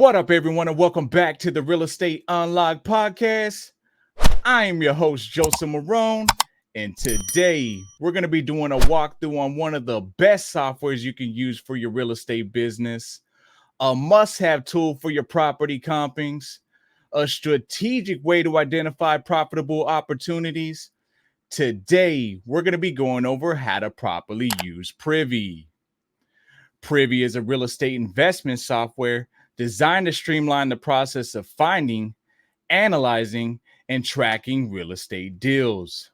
What up, everyone, and welcome back to the Real Estate Unlocked podcast. I am your host, Joseph Marone, and today we're going to be doing a walkthrough on one of the best softwares you can use for your real estate business, a must-have tool for your property compings, a strategic way to identify profitable opportunities. Today, we're going to be going over how to properly use Privy. Privy is a real estate investment software designed to streamline the process of finding, analyzing, and tracking real estate deals.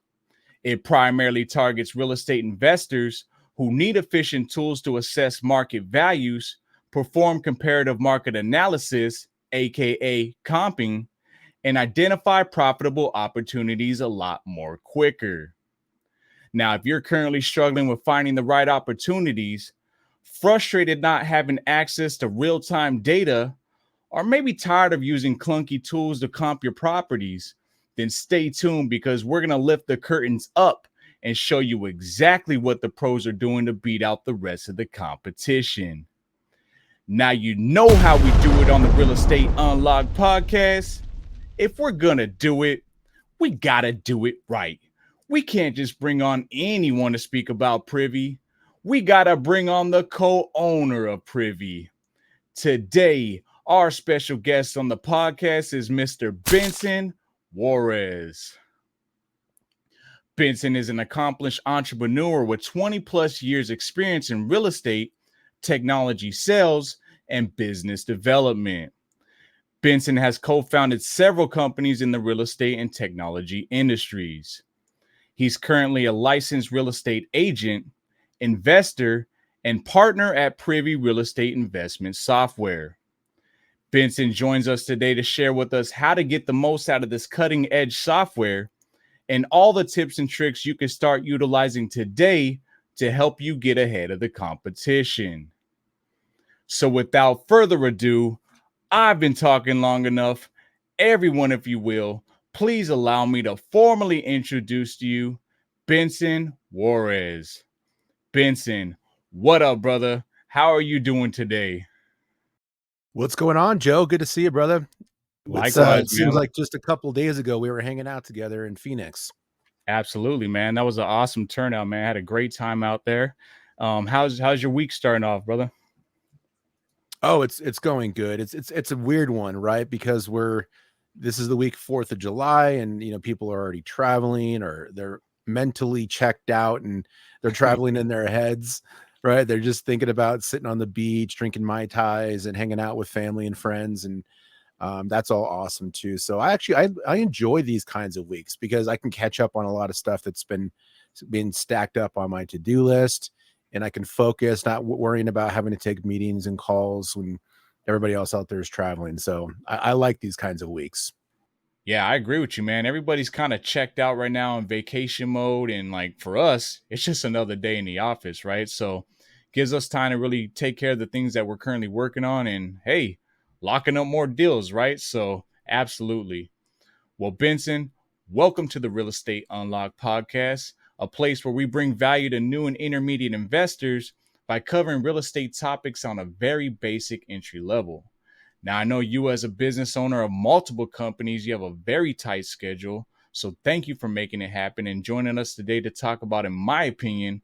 It primarily targets real estate investors who need efficient tools to assess market values, perform comparative market analysis, aka comping, and identify profitable opportunities a lot more quicker. Now, if you're currently struggling with finding the right opportunities, frustrated not having access to real-time data, or maybe tired of using clunky tools to comp your properties, then stay tuned because we're going to lift the curtains up and show you exactly what the pros are doing to beat out the rest of the competition. Now you know how we do it on the Real Estate Unlocked podcast. If we're going to do it, we got to do it right. We can't just bring on anyone to speak about Privy. We got to bring on the co-owner of Privy. Today, our special guest on the podcast is Mr. Benson Juarez. Benson is an accomplished entrepreneur with 20 plus years experience in real estate, technology sales, and business development. Benson has co-founded several companies in the real estate and technology industries. He's currently a licensed real estate agent, investor, and partner at Privy Real Estate Investment Software. Benson joins us today to share with us how to get the most out of this cutting-edge software and all the tips and tricks you can start utilizing today to help you get ahead of the competition. So without further ado, I've been talking long enough. Everyone, if you will, please allow me to formally introduce to you Benson Juarez. Benson, what up, brother? How are you doing today? What's going on, Joe? Good to see you, brother. Likewise, it seems like just a couple of days ago we were hanging out together in Phoenix. Absolutely, man. That was an awesome turnout, man. I had a great time out there. How's your week starting off, brother? Oh, it's going good. It's a weird one, right? Because this is the week 4th of July, and people are already traveling, or they're mentally checked out and they're traveling in their heads, right? They're just thinking about sitting on the beach, drinking Mai Tais and hanging out with family and friends. And that's all awesome too. So I enjoy these kinds of weeks because I can catch up on a lot of stuff that's been stacked up on my to-do list, and I can focus, not worrying about having to take meetings and calls when everybody else out there is traveling. So I like these kinds of weeks. Yeah, I agree with you, man. Everybody's kind of checked out right now in vacation mode. And like for us, it's just another day in the office, right? So gives us time to really take care of the things that we're currently working on and, hey, locking up more deals, right? So absolutely. Well, Benson, welcome to the Real Estate Unlocked podcast, a place where we bring value to new and intermediate investors by covering real estate topics on a very basic entry level. Now, I know you as a business owner of multiple companies, you have a very tight schedule. So thank you for making it happen and joining us today to talk about, in my opinion,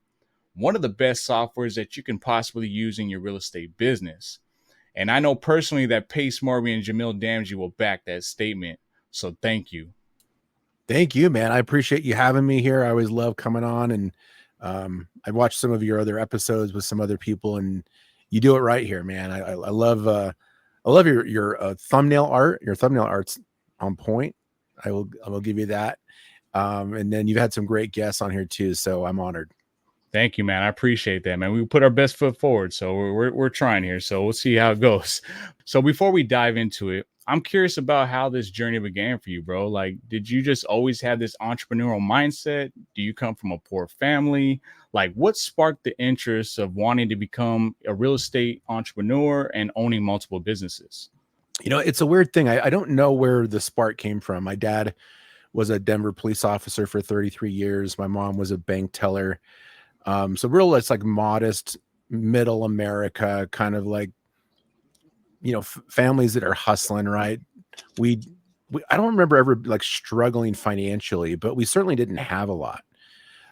one of the best softwares that you can possibly use in your real estate business. And I know personally that Pace Morby and Jamil Damji will back that statement. So thank you. Thank you, man. I appreciate you having me here. I always love coming on, and I watched some of your other episodes with some other people, and you do it right here, man. I love your thumbnail art. Your thumbnail art's on point. I will give you that. And then you've had some great guests on here too, so I'm honored. Thank you, man. I appreciate that, man. We put our best foot forward, so we're trying here. So we'll see how it goes. So before we dive into it, I'm curious about how this journey began for you, bro. Like, did you just always have this entrepreneurial mindset? Do you come from a poor family? Like, what sparked the interest of wanting to become a real estate entrepreneur and owning multiple businesses? It's a weird thing. I don't know where the spark came from. My dad was a Denver police officer for 33 years. My mom was a bank teller. So real, it's like modest middle America, kind of like, families that are hustling, right? We, I don't remember ever like struggling financially, but we certainly didn't have a lot,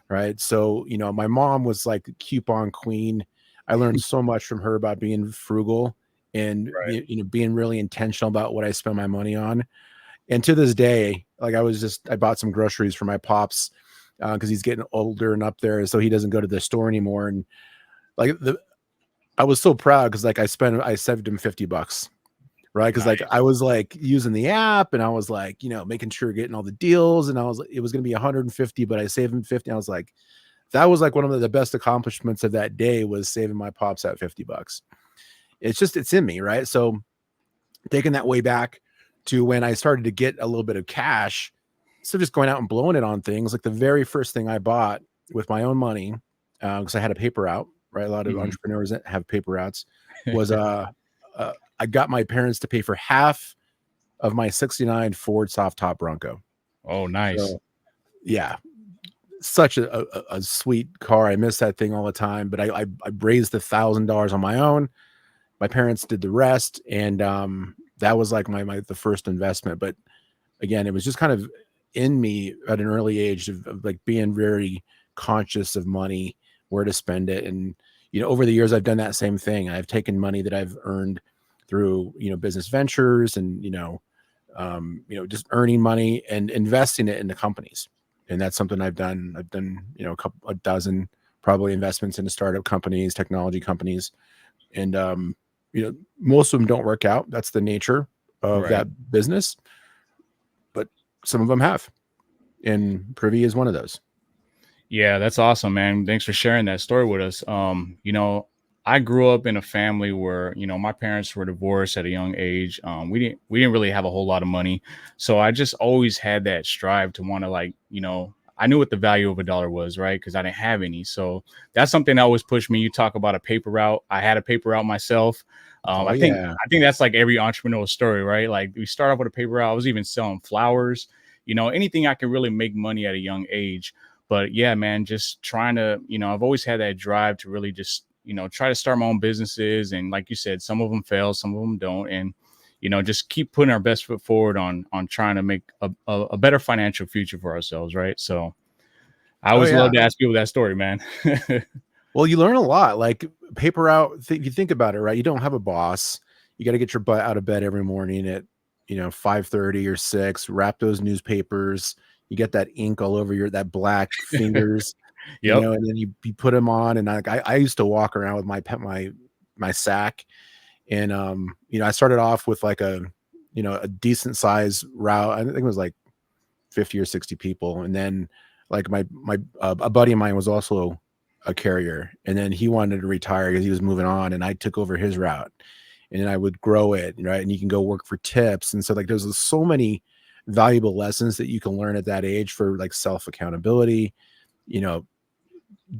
right? So, my mom was like the coupon queen. I learned so much from her about being frugal and Right. being really intentional about what I spend my money on. And to this day, like I bought some groceries for my pops because he's getting older and up there, so he doesn't go to the store anymore. And like I was so proud because like I saved him $50, right? Because like I Nice. was like using the app and I was like, making sure getting all the deals, and it was going to be 150, but I saved him 50. I was like, that was like one of the best accomplishments of that day was saving my pops that $50. It's in me, right? So taking that way back to when I started to get a little bit of cash, so just going out and blowing it on things. Like the very first thing I bought with my own money, because I had a paper out, right? A lot of Mhm. entrepreneurs that have paper outs was I got my parents to pay for half of my '69 Ford soft top Bronco. Oh, nice. So yeah, such a sweet car. I miss that thing all the time. But I raised $1,000 on my own. My parents did the rest, and that was like my the first investment. But again, it was just kind of in me at an early age of like being very conscious of money, where to spend it. And over the years I've done that same thing. I've taken money that I've earned through business ventures and just earning money and investing it into companies. And that's something I've done a dozen probably investments into startup companies, technology companies. And most of them don't work out. That's the nature of Right. that business, but some of them have, and Privy is one of those. Yeah, that's awesome, man. Thanks for sharing that story with us. I grew up in a family where, my parents were divorced at a young age. We didn't really have a whole lot of money. So I just always had that strive to want to like, I knew what the value of a dollar was, right? Because I didn't have any. So that's something that always pushed me. You talk about a paper route. I had a paper route myself. Oh I think yeah. I think that's like every entrepreneurial story, right? Like we start off with a paper route. I was even selling flowers, anything I could really make money at a young age. But yeah, man, just trying to, I've always had that drive to really just, try to start my own businesses. And like you said, some of them fail, some of them don't. And, just keep putting our best foot forward on trying to make a better financial future for ourselves. Right. So I Oh always yeah. love to ask people that story, man. Well, you learn a lot. Like paper out. You think about it, right? You don't have a boss. You got to get your butt out of bed every morning at 5:30 or 6. Wrap those newspapers. You get that ink all over that black fingers. Yep. And then you put them on. And I used to walk around with my sack. And I started off with like a decent size route. I think it was like 50 or 60 people. And then like my a buddy of mine was also a carrier, and then he wanted to retire because he was moving on, and I took over his route, and then I would grow it, right? And you can go work for tips. And so like there's so many valuable lessons that you can learn at that age for like self accountability, you know,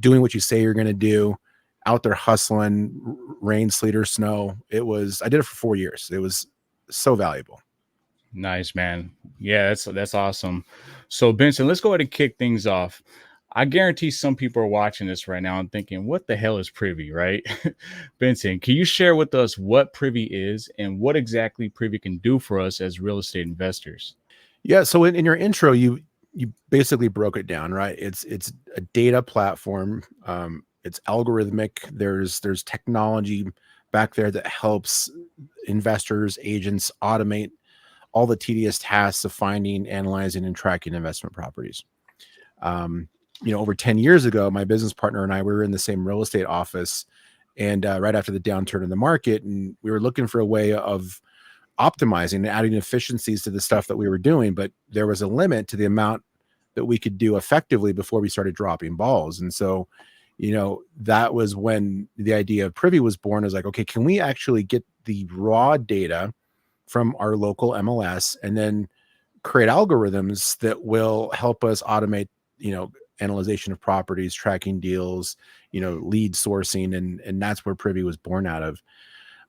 doing what you say you're going to do, out there hustling, rain, sleet, or snow. I did it for 4 years. It was so valuable. Nice, man. Yeah, that's awesome. So Benson, let's go ahead and kick things off. I guarantee some people are watching this right now and thinking, what the hell is Privy, right? Benson, can you share with us what Privy is and what exactly Privy can do for us as real estate investors? Yeah. So in your intro, you basically broke it down, right? It's a data platform. It's algorithmic. There's technology back there that helps investors, agents automate all the tedious tasks of finding, analyzing, and tracking investment properties. Um, Over 10 years ago, my business partner and I, we were in the same real estate office, and right after the downturn in the market, and we were looking for a way of optimizing and adding efficiencies to the stuff that we were doing, but there was a limit to the amount that we could do effectively before we started dropping balls. And so, that was when the idea of Privy was born. Is like, okay, can we actually get the raw data from our local MLS and then create algorithms that will help us automate, analyzation of properties, tracking deals, lead sourcing, and that's where Privy was born out of.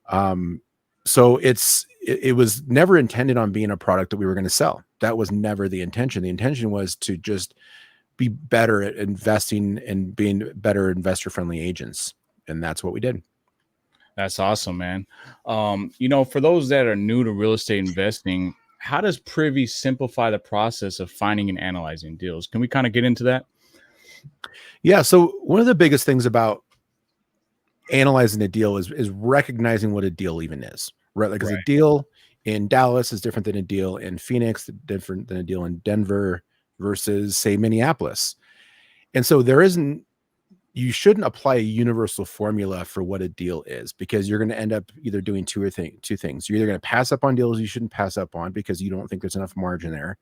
Um, so it was never intended on being a product that we were going to sell. That was never the intention. The intention was to just be better at investing and being better investor friendly agents, and that's what we did. That's awesome, man. For those that are new to real estate investing, how does Privy simplify the process of finding and analyzing deals? Can we kind of get into that? Yeah. So one of the biggest things about analyzing a deal is recognizing what a deal even is, right? Like, because a Right. deal in Dallas is different than a deal in Phoenix, different than a deal in Denver versus, say, Minneapolis. And so you shouldn't apply a universal formula for what a deal is, because you're going to end up either doing two things. You're either going to pass up on deals you shouldn't pass up on because you don't think there's enough margin there,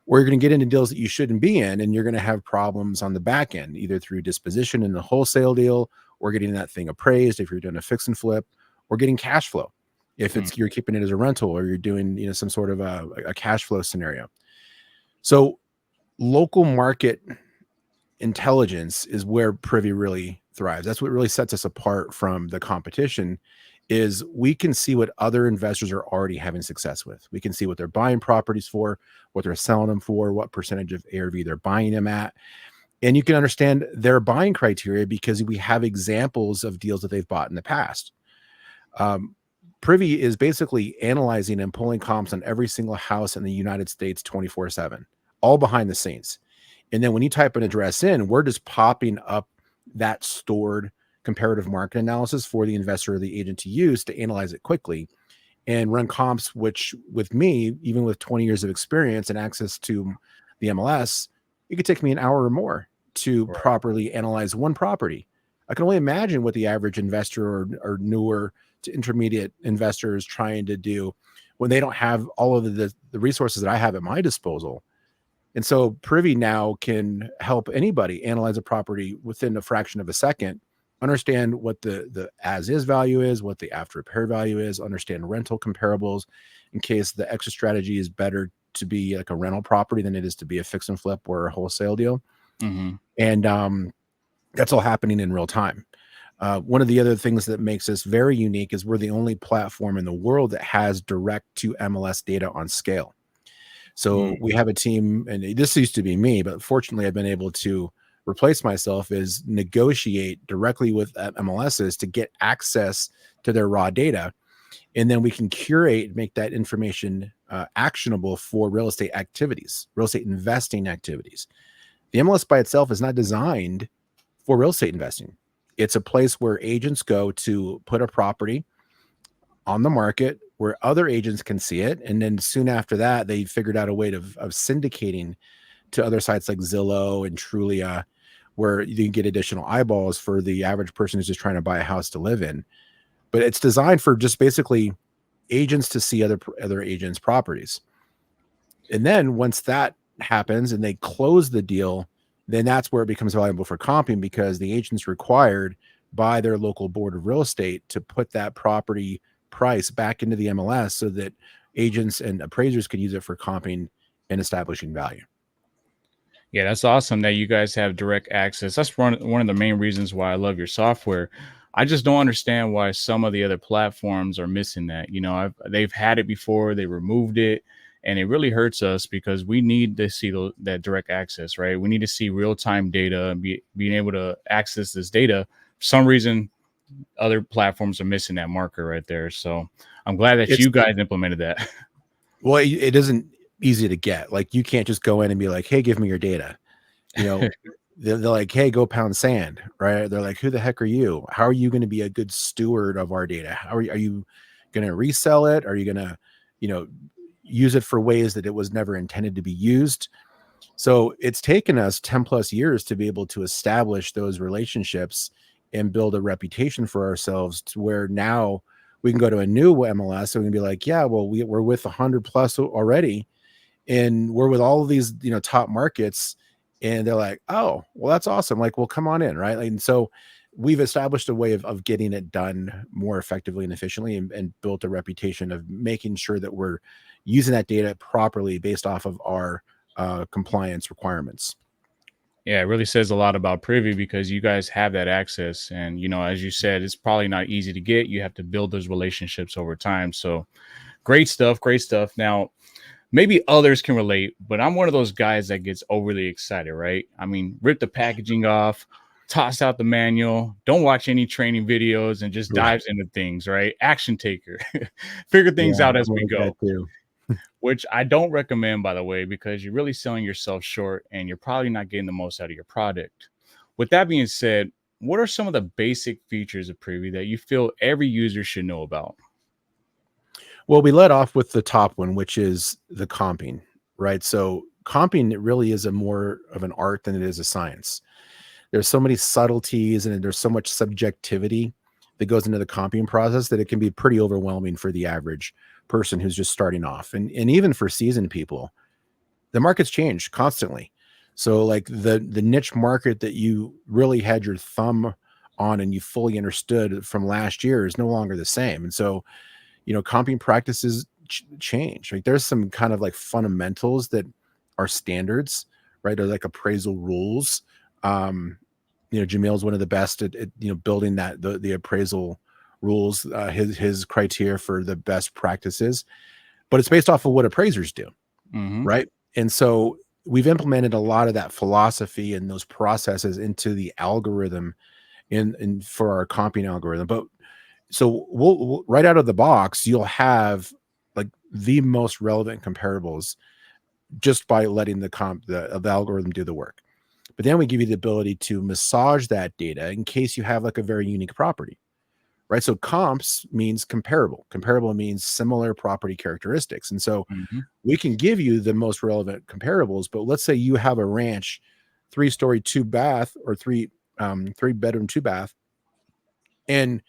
or you're going to get into deals that you shouldn't be in, and you're going to have problems on the back end, either through disposition in the wholesale deal, or getting that thing appraised if you're doing a fix and flip, or getting cash flow if Mm. you're keeping it as a rental, or you're doing some sort of a cash flow scenario. So local market intelligence is where Privy really thrives. That's what really sets us apart from the competition, is we can see what other investors are already having success with. We can see what they're buying properties for, what they're selling them for, what percentage of ARV they're buying them at. And you can understand their buying criteria because we have examples of deals that they've bought in the past. Privy is basically analyzing and pulling comps on every single house in the United States 24/7, all behind the scenes. And then when you type an address in, we're just popping up that stored comparative market analysis for the investor or the agent to use to analyze it quickly and run comps, which with me, even with 20 years of experience and access to the MLS, it could take me an hour or more to Right. properly analyze one property. I can only imagine what the average investor or newer to intermediate investor is trying to do when they don't have all of the resources that I have at my disposal. And so Privy now can help anybody analyze a property within a fraction of a second, understand what the as is value is, what the after repair value is, understand rental comparables in case the exit strategy is better to be like a rental property than it is to be a fix and flip or a wholesale deal. Mm-hmm. And that's all happening in real time. One of the other things that makes us very unique is we're the only platform in the world that has direct to MLS data on scale. So we have a team, and this used to be me, but fortunately I've been able to replace myself, is negotiate directly with MLSs to get access to their raw data. And then we can curate, make that information actionable for real estate activities, real estate investing activities. The MLS by itself is not designed for real estate investing. It's a place where agents go to put a property on the market where other agents can see it. And then soon after that, they figured out a way of syndicating to other sites like Zillow and Trulia, where you can get additional eyeballs for the average person who's just trying to buy a house to live in. But it's designed for just basically agents to see other agents' properties. And then once that happens and they close the deal, then that's where it becomes valuable for comping, because the agent's required by their local board of real estate to put that property price back into the MLS so that agents and appraisers could use it for comping and establishing value. Yeah, that's awesome that you guys have direct access. That's one of the main reasons why I love your software. I just don't understand why some of the other platforms are missing that. They've had it before, they removed it, and it really hurts us because we need to see that direct access, right? We need to see real time data and being able to access this data. For some reason, other platforms are missing that marker right there. So I'm glad that It's you guys implemented that. well, it isn't easy to get. Like, you can't just go in and be like, hey, give me your data. They're like, hey, go pound sand, right? They're like, who the heck are you? How are you going to be a good steward of our data? Are you going to resell it? Are you going to, use it for ways that it was never intended to be used? So it's taken us 10 plus years to be able to establish those relationships and build a reputation for ourselves to where now we can go to a new MLS and we can be like, yeah, well, we're with 100 plus already, and we're with all of these, top markets. And they're like, oh, well, that's awesome. Like, well, come on in. Right. And so we've established a way of getting it done more effectively and efficiently, and built a reputation of making sure that we're using that data properly based off of our compliance requirements. Yeah, it really says a lot about Privy because you guys have that access. And, as you said, it's probably not easy to get. You have to build those relationships over time. So great stuff. Great stuff. Now, maybe others can relate, but I'm one of those guys that gets overly excited, right? I mean, rip the packaging off, toss out the manual, don't watch any training videos, and just Right. dives into things, right? Action taker. Figure things Yeah, out as I'm we like that go, too. which I don't recommend, by the way, because you're really selling yourself short and you're probably not getting the most out of your product. With that being said, what are some of the basic features of Privy that you feel every user should know about? Well, we let off with the top one, which is the comping, right? So comping, it really is a more of an art than it is a science. There's so many subtleties and there's so much subjectivity that goes into the comping process that it can be pretty overwhelming for the average person who's just starting off. And even for seasoned people, the market's changed constantly. So like the niche market that you really had your thumb on and you fully understood from last year is no longer the same. And so, comping practices change. Like there's some kind of like fundamentals that are standards, right? Or like appraisal rules. Um, Jamil's one of the best at building that the appraisal rules, his criteria for the best practices, but it's based off of what appraisers do, Mm-hmm. right? And so we've implemented a lot of that philosophy and those processes into the algorithm in for our comping algorithm. But so we'll right out of the box, you'll have like the most relevant comparables just by letting the algorithm do the work. But then we give you the ability to massage that data in case you have like a very unique property, right? So comps means comparable. Comparable means similar property characteristics. And so Mm-hmm. we can give you the most relevant comparables, but let's say you have a ranch, 3-story, 2-bath, or 3-bedroom, 2-bath, and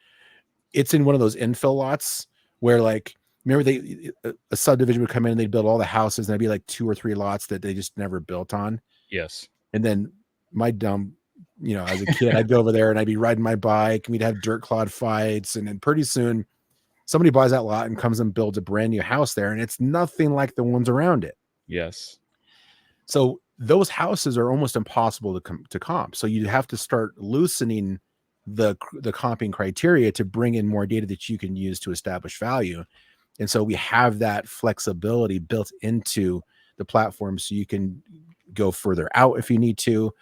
it's in one of those infill lots where like remember a subdivision would come in and they'd build all the houses and there'd be like 2 or 3 lots that they just never built on. Yes. And then my dumb, as a kid, I'd go over there and I'd be riding my bike and we'd have dirt clod fights. And then pretty soon somebody buys that lot and comes and builds a brand new house there. And it's nothing like the ones around it. Yes. So those houses are almost impossible to comp. So you have to start loosening the comping criteria to bring in more data that you can use to establish value. And so we have that flexibility built into the platform so you can go further out if you need to.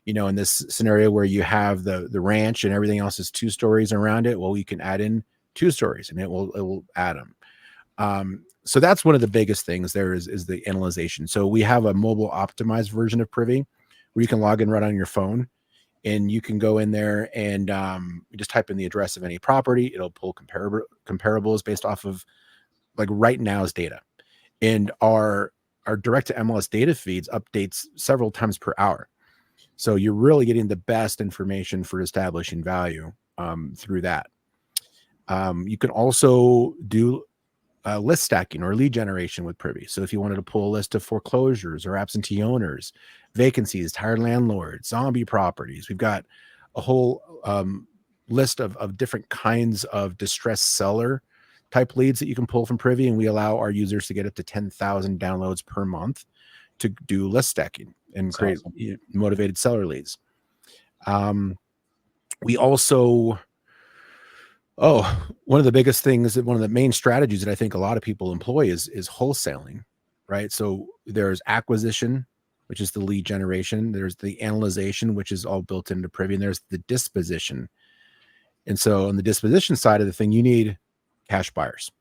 In this scenario where you have the ranch and everything else is 2 stories around it, well, you can add in 2 stories and it will add them. So that's one of the biggest things there is the analyzation. So we have a mobile optimized version of Privy where you can log in right on your phone and you can go in there and you just type in the address of any property. It'll pull comparables based off of like right now's data. And our direct to MLS data feeds updates several times per hour. So you're really getting the best information for establishing value through that. You can also do list stacking or lead generation with Privy. So if you wanted to pull a list of foreclosures or absentee owners, vacancies, tired landlords, zombie properties, we've got a whole list of different kinds of distressed seller type leads that you can pull from Privy, and we allow our users to get up to 10,000 downloads per month to do list stacking and That's create awesome. motivated seller leads. We also one of the biggest things, one of the main strategies that I think a lot of people employ is wholesaling, right? So there's acquisition, which is the lead generation. There's the analyzation, which is all built into Privy, and there's the disposition. And so on the disposition side of the thing, you need cash buyers,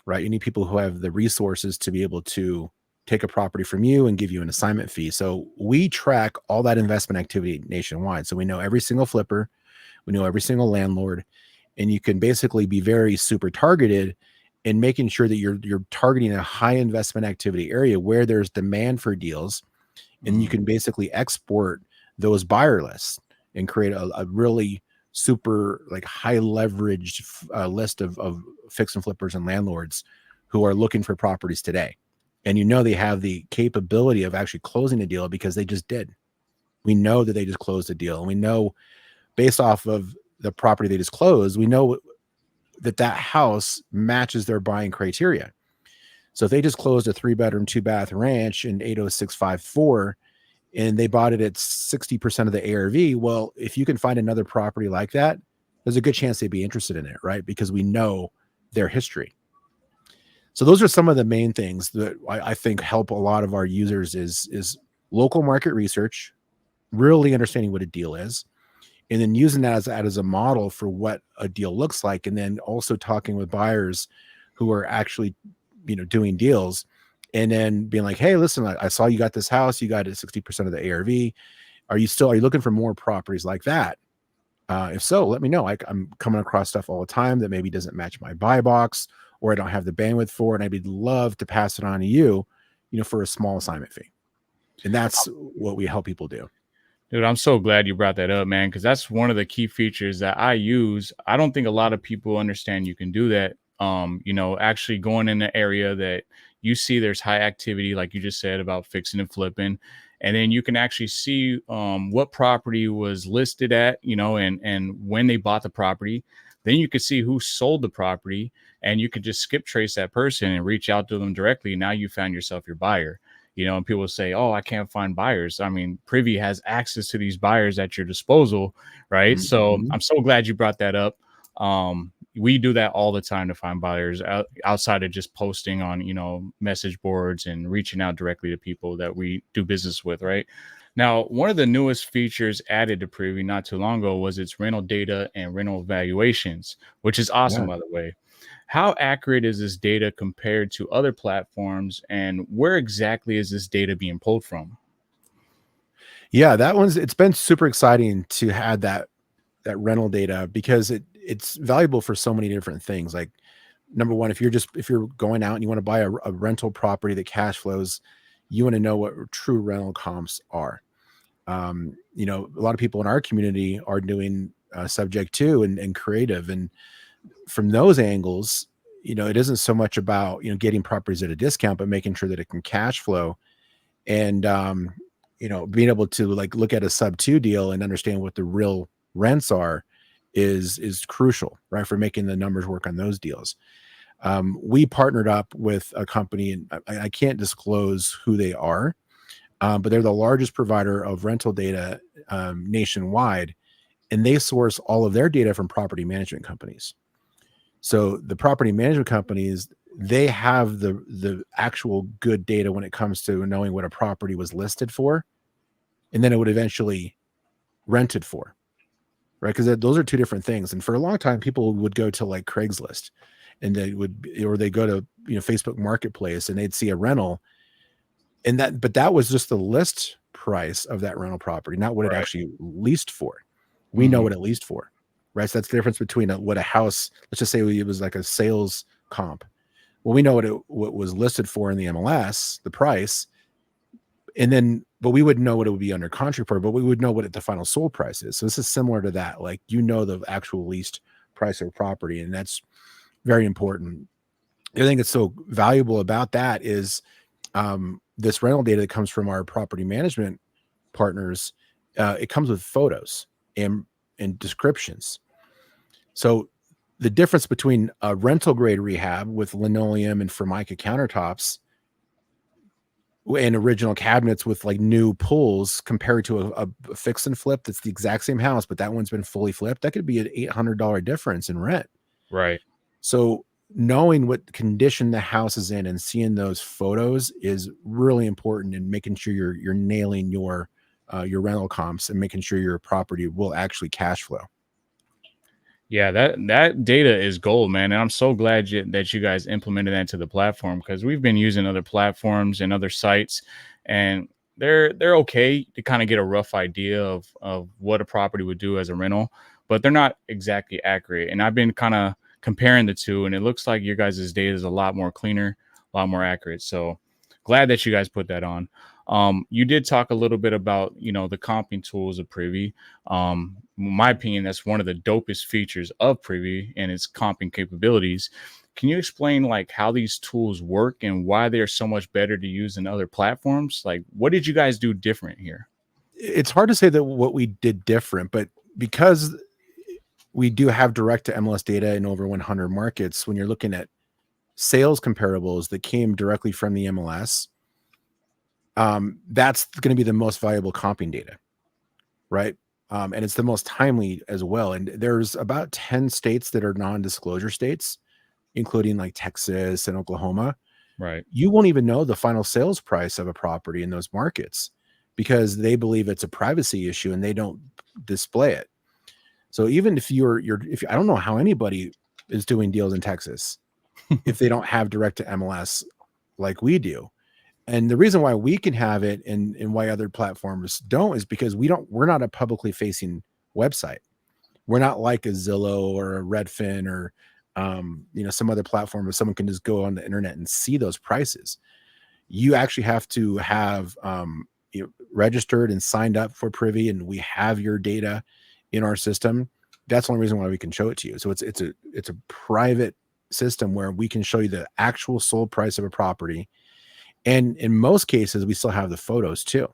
right? You need people who have the resources to be able to take a property from you and give you an assignment fee. So we track all that investment activity nationwide. So we know every single flipper, we know every single landlord, and you can basically be very super targeted in making sure that you're targeting a high investment activity area where there's demand for deals, and you can basically export those buyer lists and create a really super like high leveraged list of fix and flippers and landlords who are looking for properties today. And they have the capability of actually closing a deal because they just did. We know that they just closed a deal, and we know based off of the property they just closed, we know that house matches their buying criteria. So if they just closed a 3-bedroom, 2-bath ranch in 80654 and they bought it at 60% of the ARV, well, if you can find another property like that, there's a good chance they'd be interested in it, right? Because we know their history. So those are some of the main things that I think help a lot of our users is local market research, really understanding what a deal is, and then using that as a model for what a deal looks like, and then also talking with buyers who are actually, doing deals, and then being like, hey, listen, I saw you got this house, you got it 60% of the ARV. Are you looking for more properties like that? If so, let me know. I'm coming across stuff all the time that maybe doesn't match my buy box, or I don't have the bandwidth for, and I'd love to pass it on to you, for a small assignment fee. And that's what we help people do. Dude, I'm so glad you brought that up, man, because that's one of the key features that I use. I don't think a lot of people understand you can do that. Actually going in the area that you see there's high activity, like you just said about fixing and flipping, and then you can actually see what property was listed at, and when they bought the property. Then you can see who sold the property, and you can just skip trace that person and reach out to them directly. Now you found yourself your buyer. And people say, oh, I can't find buyers. I mean, Privy has access to these buyers at your disposal, right? So Mm-hmm. I'm so glad you brought that up. We do that all the time to find buyers outside of just posting on, message boards and reaching out directly to people that we do business with, right? Now, one of the newest features added to Privy not too long ago was its rental data and rental valuations, which is awesome, Yeah. by the way. How accurate is this data compared to other platforms, and where exactly is this data being pulled from? Yeah, it's been super exciting to have that rental data, because it's valuable for so many different things. Like, number one, if you're going out and you want to buy a rental property that cash flows, you want to know what true rental comps are. A lot of people in our community are doing subject to and creative, and from those angles, it isn't so much about getting properties at a discount, but making sure that it can cash flow, and being able to like look at a sub 2 deal and understand what the real rents are is crucial, right, for making the numbers work on those deals. We partnered up with a company, and I can't disclose who they are, but they're the largest provider of rental data nationwide, and they source all of their data from property management companies. So the property management companies, they have the actual good data when it comes to knowing what a property was listed for, and then it would eventually rented for, right? Because those are two different things. And for a long time, people would go to like Craigslist, and they go to Facebook Marketplace, and they'd see a rental, but that was just the list price of that rental property, not what it Right. actually leased for. We know Mhm. what it leased for, right? So that's the difference between what a house, let's just say it was like a sales comp. Well, we know what was listed for in the MLS, the price, but we wouldn't know what it would be under contract for, but we would know what the final sold price is. So this is similar to that. Like, the actual leased price of property, and that's very important. The thing that's so valuable about that is this rental data that comes from our property management partners. It comes with photos and descriptions. So the difference between a rental grade rehab with linoleum and Formica countertops and original cabinets with like new pulls compared to a fix and flip that's the exact same house, but that one's been fully flipped, that could be an $800 difference in rent. Right. So knowing what condition the house is in and seeing those photos is really important in making sure you're nailing your rental comps and making sure your property will actually cash flow. Yeah, that data is gold, man, and I'm so glad that you guys implemented that to the platform, because we've been using other platforms and other sites, and they're okay to kind of get a rough idea of what a property would do as a rental, but they're not exactly accurate. And I've been kind of comparing the two, and it looks like your guys' data is a lot more cleaner, a lot more accurate. So glad that you guys put that on. You did talk a little bit about the comping tools of Privy. In my opinion, that's one of the dopest features of Privy and its comping capabilities. Can you explain like how these tools work and why they're so much better to use than other platforms? Like, what did you guys do different here? It's hard to say that what we did different, but because we do have direct to MLS data in over 100 markets, when you're looking at sales comparables that came directly from the MLS, that's going to be the most valuable comping data, right? And it's the most timely as well. And there's about 10 states that are non-disclosure states, including like Texas and Oklahoma. Right. You won't even know the final sales price of a property in those markets because they believe it's a privacy issue and they don't display it. So even if I don't know how anybody is doing deals in Texas if they don't have direct to MLS like we do. And the reason why we can have it and why other platforms don't is because we're not a publicly facing website. We're not like a Zillow or a Redfin or some other platform where someone can just go on the internet and see those prices. You actually have to have registered and signed up for Privy, and we have your data in our system. That's the only reason why we can show it to you. So it's a private system where we can show you the actual sold price of a property. And in most cases, we still have the photos too.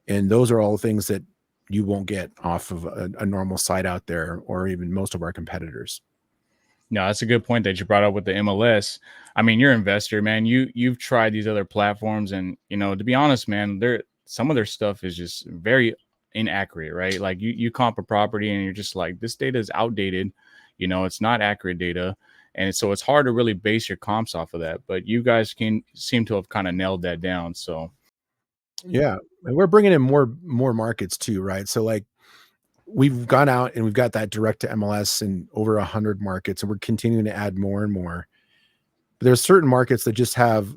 And those are all things that you won't get off of a normal site out there, or even most of our competitors. No, that's a good point that you brought up with the MLS. I mean, you're an investor, man. You've tried these other platforms, and to be honest, man, some of their stuff is just very inaccurate, right? Like you comp a property and you're just like, this data is outdated. It's not accurate data. And so it's hard to really base your comps off of that. But you guys can seem to have kind of nailed that down. So yeah, and we're bringing in more markets too, right? So like we've gone out and we've got that direct to MLS in over 100 markets, and we're continuing to add more and more. But there's certain markets that just have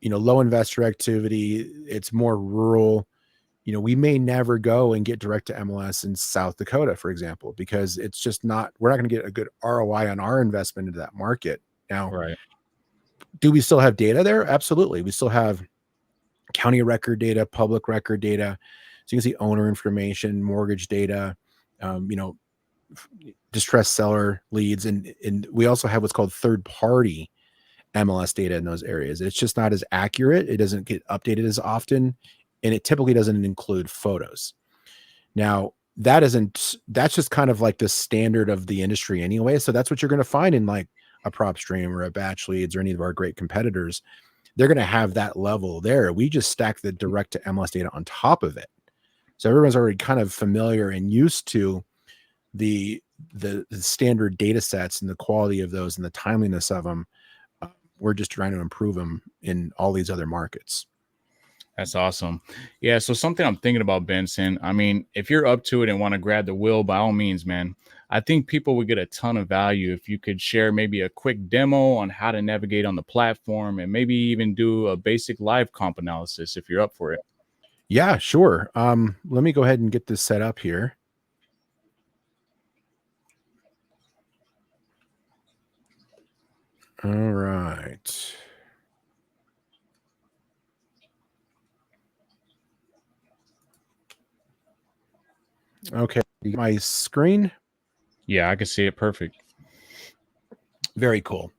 low investor activity. It's more rural. We may never go and get direct to MLS in South Dakota, for example, because it's just we're not going to get a good ROI on our investment into that market. Now, right. do we still have data there? Absolutely. We still have county record data, public record data. So you can see owner information, mortgage data, distressed seller leads. And we also have what's called third party MLS data in those areas. It's just not as accurate. It doesn't get updated as often. And it typically doesn't include photos. Now, that's just kind of like the standard of the industry anyway. So that's what you're going to find in like a PropStream or a Batch Leads or any of our great competitors. They're going to have that level there. We just stack the direct to MLS data on top of it. So everyone's already kind of familiar and used to the standard data sets and the quality of those and the timeliness of them. We're just trying to improve them in all these other markets. That's awesome. Yeah. So something I'm thinking about, Benson. I mean, if you're up to it and want to grab the wheel, by all means, man. I think people would get a ton of value if you could share maybe a quick demo on how to navigate on the platform and maybe even do a basic live comp analysis if you're up for it. Yeah, sure. Let me go ahead and get this set up here. All right. Okay, my screen. Yeah, I can see it perfect. Very cool.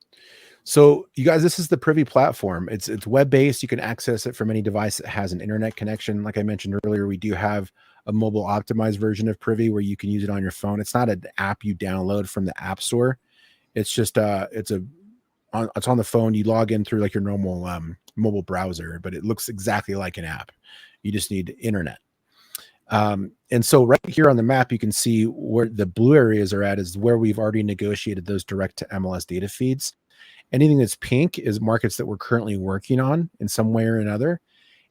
So you guys, this is the Privy platform. It's web-based. You can access it from any device that has an internet connection. Like I mentioned earlier, we do have a mobile optimized version of Privy where you can use it on your phone. It's not an app you download from the App Store. It's just it's on the phone. You log in through like your normal mobile browser, but it looks exactly like an app. You just need internet. And so right here on the map, you can see where the blue areas are at is where we've already negotiated those direct to MLS data feeds. Anything that's pink is markets that we're currently working on in some way or another.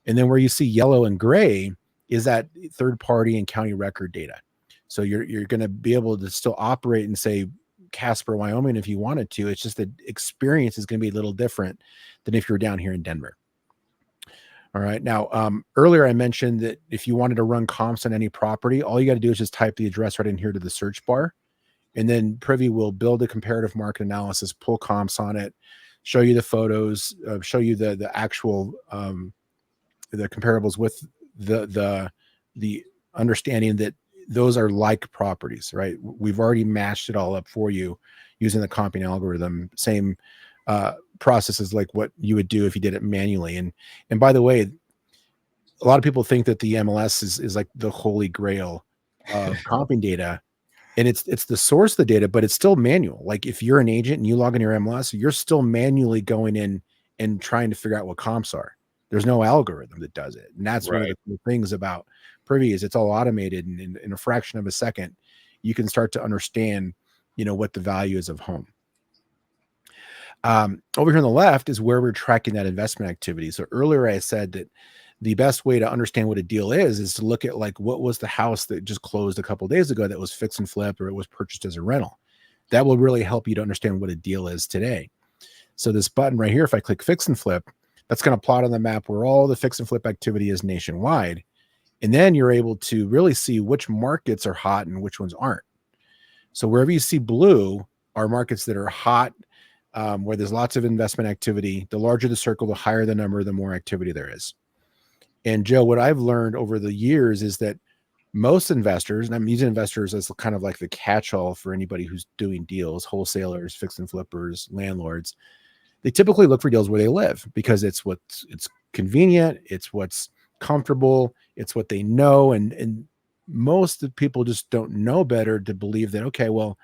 And then where you see yellow and gray is that third party and county record data. So you're going to be able to still operate in, say, Casper, Wyoming, if you wanted to. It's just the experience is going to be a little different than if you're down here in Denver. All right. Now, earlier I mentioned that if you wanted to run comps on any property, all you got to do is just type the address right in here to the search bar. And then Privy will build a comparative market analysis, pull comps on it, show you the photos, show you the actual the comparables with the understanding that those are like properties, right? We've already matched it all up for you using the comping algorithm. Same processes like what you would do if you did it manually. And by the way, a lot of people think that the MLS is like the holy grail of comping data. And it's the source of the data, but it's still manual. Like if you're an agent and you log in your MLS, you're still manually going in and trying to figure out what comps are. There's no algorithm that does it. And that's one of the cool things about Privy is it's all automated, and in a fraction of a second, you can start to understand, what the value is of home. Over here on the left is where we're tracking that investment activity. So earlier I said that the best way to understand what a deal is to look at like what was the house that just closed a couple of days ago that was fix and flip or it was purchased as a rental. That will really help you to understand what a deal is today. So this button right here, if I click fix and flip, that's going to plot on the map where all the fix and flip activity is nationwide. And then you're able to really see which markets are hot and which ones aren't. So wherever you see blue are markets that are hot, where there's lots of investment activity. The larger the circle, the higher the number, the more activity there is. And Joe, what I've learned over the years is that most investors, and I'm using investors as kind of like the catch-all for anybody who's doing deals, wholesalers, fix and flippers, landlords, they typically look for deals where they live because it's convenient, it's what's comfortable, it's what they know. And most of the people just don't know better to believe that, okay, well,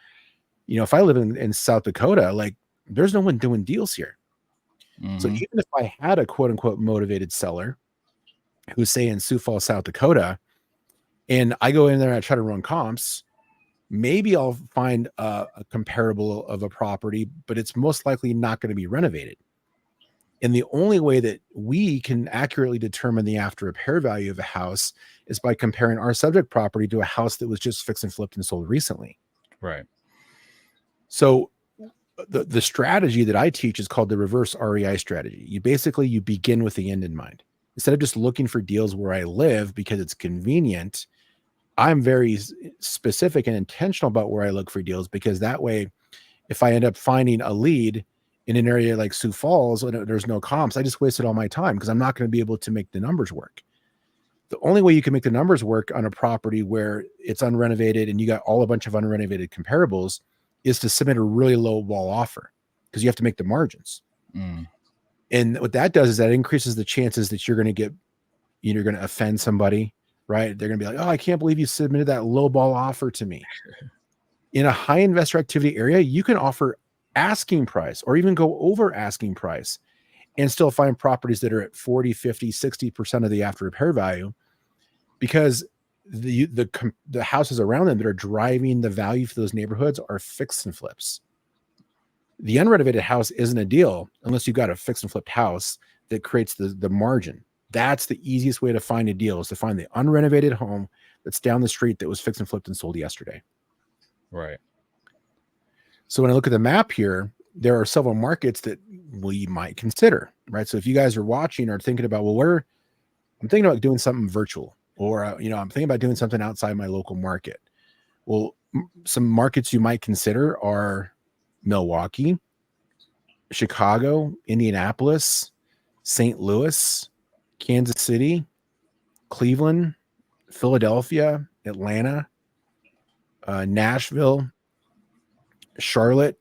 if I live in South Dakota, like there's no one doing deals here. Mm-hmm. So even if I had a quote unquote motivated seller who's say in Sioux Falls, South Dakota, and I go in there and I try to run comps, maybe I'll find a comparable of a property, but it's most likely not going to be renovated. And the only way that we can accurately determine the after repair value of a house is by comparing our subject property to a house that was just fixed and flipped and sold recently. Right. So the strategy that I teach is called the reverse REI strategy. You begin with the end in mind. Instead of just looking for deals where I live because it's convenient, I'm very specific and intentional about where I look for deals, because that way, if I end up finding a lead in an area like Sioux Falls, there's no comps, I just wasted all my time because I'm not going to be able to make the numbers work. The only way you can make the numbers work on a property where it's unrenovated and you got a bunch of unrenovated comparables is to submit a really low ball offer, because you have to make the margins. And what that does is that increases the chances that you're going to offend somebody, right? They're going to be like, oh, I can't believe you submitted that low ball offer to me. In a high investor activity area, you can offer asking price or even go over asking price and still find properties that are at 40, 50, 60% of the after repair value, because the houses around them that are driving the value for those neighborhoods are fix and flips. The unrenovated house isn't a deal unless you've got a fix and flipped house that creates the margin. That's the easiest way to find a deal, is to find the unrenovated home that's down the street that was fixed and flipped and sold yesterday. Right. So when I look at the map here, there are several markets that we might consider, right? So if you guys are watching or thinking about, well, I'm thinking about doing something virtual, or, I'm thinking about doing something outside my local market. Well, some markets you might consider are Milwaukee, Chicago, Indianapolis, St. Louis, Kansas City, Cleveland, Philadelphia, Atlanta, Nashville, Charlotte,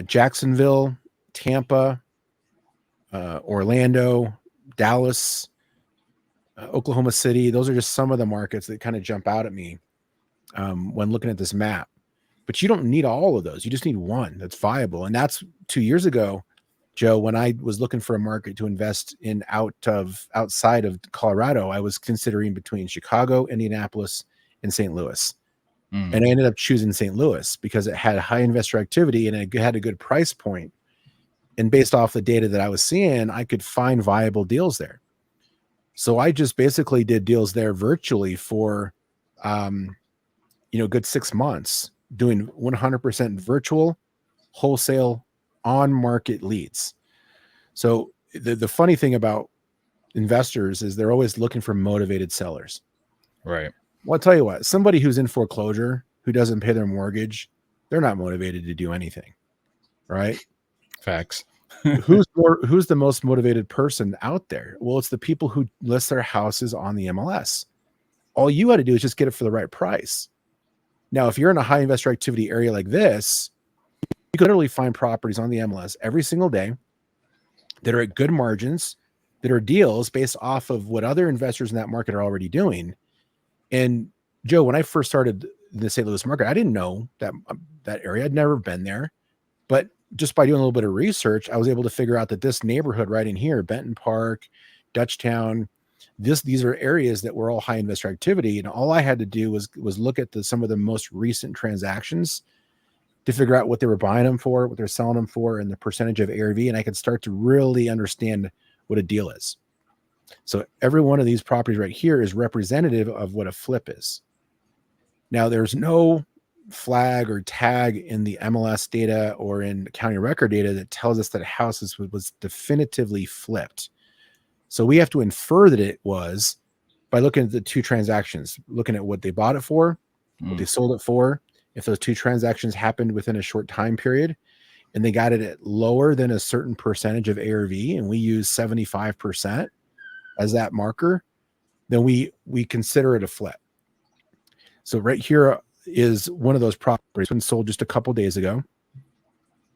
Jacksonville, Tampa, Orlando, Dallas, Oklahoma City. Those are just some of the markets that kind of jump out at me when looking at this map. But you don't need all of those. You just need one that's viable. And that's 2 years ago, Joe, when I was looking for a market to invest in outside of Colorado, I was considering between Chicago, Indianapolis, and St. Louis. And I ended up choosing St. Louis because it had high investor activity and it had a good price point. And based off the data that I was seeing, I could find viable deals there. So I just basically did deals there virtually for, good 6 months, doing 100% virtual wholesale on market leads. So the funny thing about investors is they're always looking for motivated sellers. Right. Well, I'll tell you what, somebody who's in foreclosure, who doesn't pay their mortgage, they're not motivated to do anything. Right. Facts. Who's the most motivated person out there? Well, it's the people who list their houses on the MLS. All you got to do is just get it for the right price. Now, if you're in a high investor activity area like this, you can literally find properties on the MLS every single day that are at good margins, that are deals based off of what other investors in that market are already doing. And Joe, when I first started the St. Louis market, I didn't know that area. I'd never been there, but just by doing a little bit of research, I was able to figure out that this neighborhood right in here, Benton Park, Dutchtown, these are areas that were all high investor activity. And all I had to do was look at some of the most recent transactions to figure out what they were buying them for, what they're selling them for, and the percentage of ARV. And I could start to really understand what a deal is. So every one of these properties right here is representative of what a flip is. Now, there's no flag or tag in the MLS data or in county record data that tells us that a house was definitively flipped. So we have to infer that it was by looking at the two transactions, looking at what they bought it for, what they sold it for. If those two transactions happened within a short time period and they got it at lower than a certain percentage of ARV, and we use 75% as that marker, then we consider it a flip. So right here is one of those properties been sold just a couple days ago.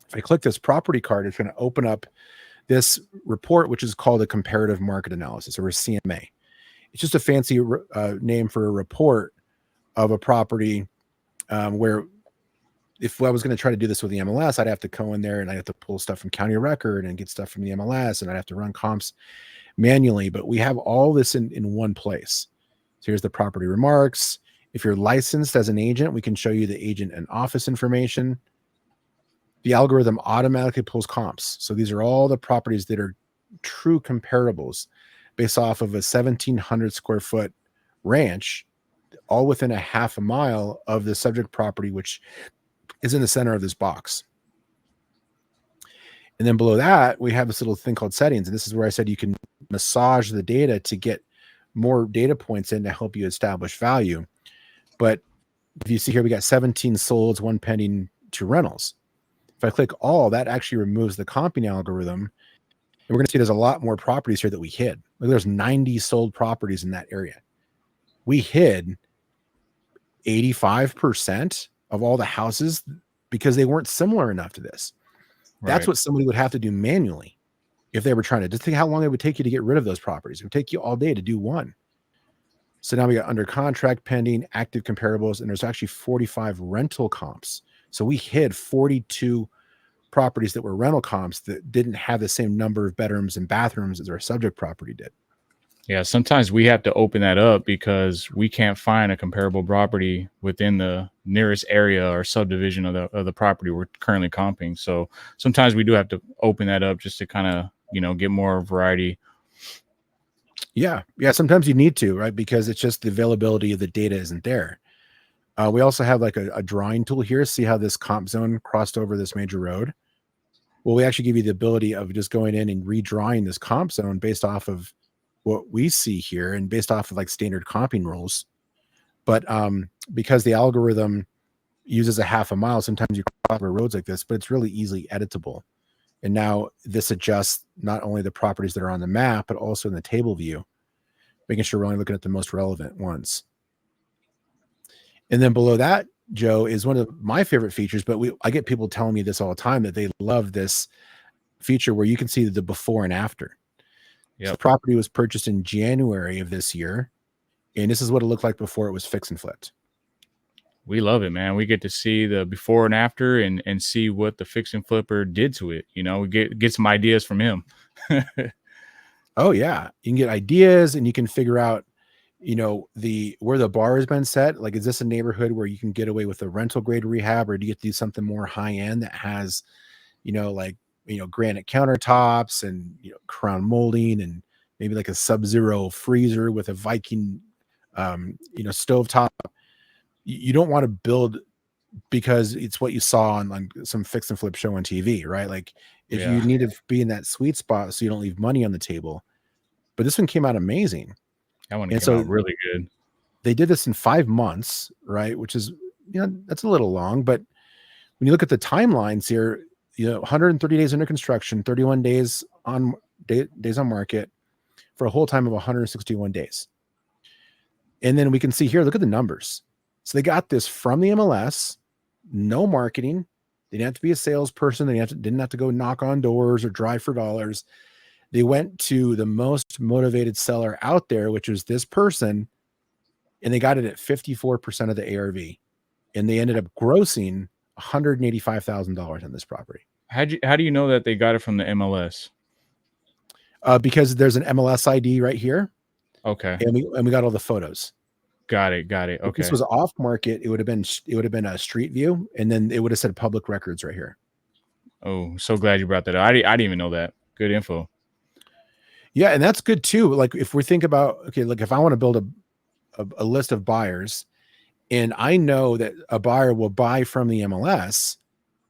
If I click this property card, it's going to open up this report, which is called a comparative market analysis, or a CMA. It's just a fancy name for a report of a property where if I was going to try to do this with the MLS, I'd have to go in there and I'd have to pull stuff from county record and get stuff from the MLS, and I'd have to run comps manually. But we have all this in one place. So here's the property remarks. If you're licensed as an agent, we can show you the agent and office information. The algorithm automatically pulls comps. So these are all the properties that are true comparables based off of a 1,700 square foot ranch, all within a half a mile of the subject property, which is in the center of this box. And then below that, we have this little thing called settings. And this is where I said you can massage the data to get more data points in to help you establish value. But if you see here, we got 17 solds, 1 pending, 2 rentals. If I click all, that actually removes the comping algorithm. And we're going to see there's a lot more properties here that we hid. Like there's 90 sold properties in that area. We hid 85% of all the houses because they weren't similar enough to this. Right. That's what somebody would have to do manually if they were trying to. Just think how long it would take you to get rid of those properties. It would take you all day to do one. So now we got under contract, pending, active comparables, and there's actually 45 rental comps. So we hid 42 properties that were rental comps that didn't have the same number of bedrooms and bathrooms as our subject property did. Yeah, sometimes we have to open that up because we can't find a comparable property within the nearest area or subdivision of the property we're currently comping. So sometimes we do have to open that up just to kind of, get more variety. Yeah. Sometimes you need to, right? Because it's just the availability of the data isn't there. We also have like a drawing tool here. See how this comp zone crossed over this major road? Well, we actually give you the ability of just going in and redrawing this comp zone based off of what we see here and based off of like standard comping rules. But because the algorithm uses a half a mile, sometimes you cross over roads like this, but it's really easily editable. And now this adjusts not only the properties that are on the map, but also in the table view, making sure we're only looking at the most relevant ones. And then below that, Joe, is one of my favorite features, but I get people telling me this all the time that they love this feature where you can see the before and after. Yep. So the property was purchased in January of this year, and this is what it looked like before it was fixed and flipped. We love it, man. We get to see the before and after and see what the fix and flipper did to it. We get some ideas from him. Oh, yeah. You can get ideas and you can figure out, where the bar has been set. Like, is this a neighborhood where you can get away with a rental grade rehab, or do you get to do something more high end that has, granite countertops and, crown molding and maybe like a sub-zero freezer with a Viking, stovetop. You don't want to build because it's what you saw on some fix and flip show on TV, right? Like if you need to be in that sweet spot so you don't leave money on the table. But this one came out amazing. That one came out really good. They did this in 5 months, right? Which is, that's a little long. But when you look at the timelines here, 130 days under construction, 31 days on days on market for a whole time of 161 days. And then we can see here, look at the numbers. So they got this from the MLS, no marketing. They didn't have to be a salesperson. They didn't have to go knock on doors or drive for dollars. They went to the most motivated seller out there, which was this person, and they got it at 54% of the ARV. And they ended up grossing $185,000 on this property. How do you know that they got it from the MLS? Because there's an MLS ID right here. Okay. And we got all the photos. Got it. Okay. If this was off market, it would have been a street view, and then it would have said public records right here. Oh, so glad you brought that up. I didn't even know that. Good info. Yeah, and that's good too. Like if we think about, okay, like if I want to build a list of buyers and I know that a buyer will buy from the MLS,